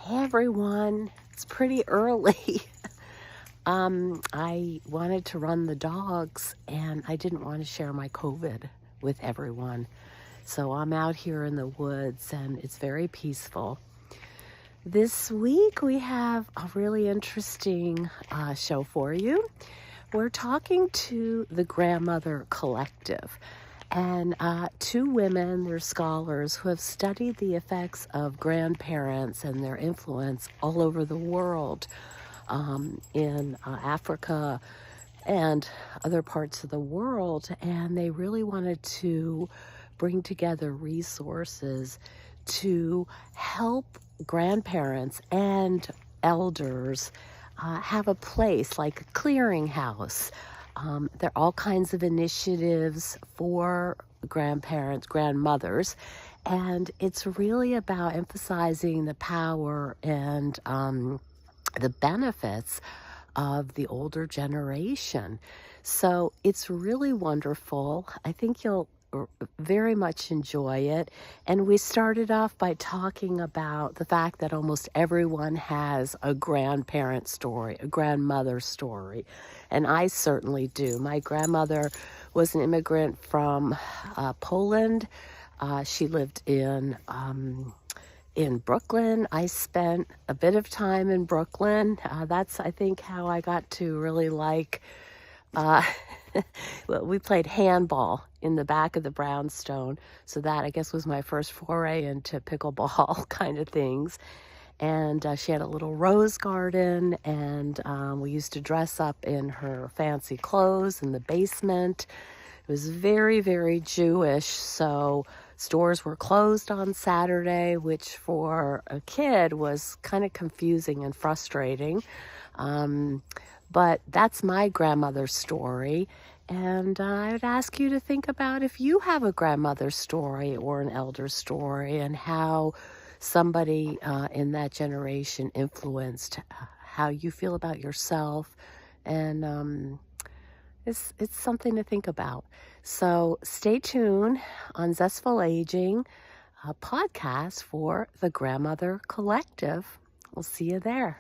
Hey everyone, it's pretty early. I wanted to run the dogs and I didn't want to share my COVID with everyone. So I'm out here in the woods and it's very peaceful. This week we have a really interesting show for you. We're talking to the Grandmother Collective. And two women, they're scholars who have studied the effects of grandparents and their influence all over the world, in Africa and other parts of the world. And they really wanted to bring together resources to help grandparents and elders have a place like a clearinghouse. There are all kinds of initiatives for grandparents, grandmothers, and it's really about emphasizing the power and the benefits of the older generation. So it's really wonderful. I think you'll very much enjoy it. And we started off by talking about the fact that almost everyone has a grandparent story, a grandmother story. And I certainly do. My grandmother was an immigrant from Poland. She lived in Brooklyn. I spent a bit of time in Brooklyn. That's, I think, how I got to really like well, we played handball in the back of the brownstone. So that, I guess, was my first foray into pickleball kind of things. And she had a little rose garden, and we used to dress up in her fancy clothes in the basement. It was very, very Jewish, so stores were closed on Saturday, which for a kid was kind of confusing and frustrating. But that's my grandmother's story, and I would ask you to think about if you have a grandmother's story or an elder's story and how somebody in that generation influenced how you feel about yourself, and it's something to think about. So stay tuned on Zestful Aging, a podcast for the Grandmother Collective. We'll see you there.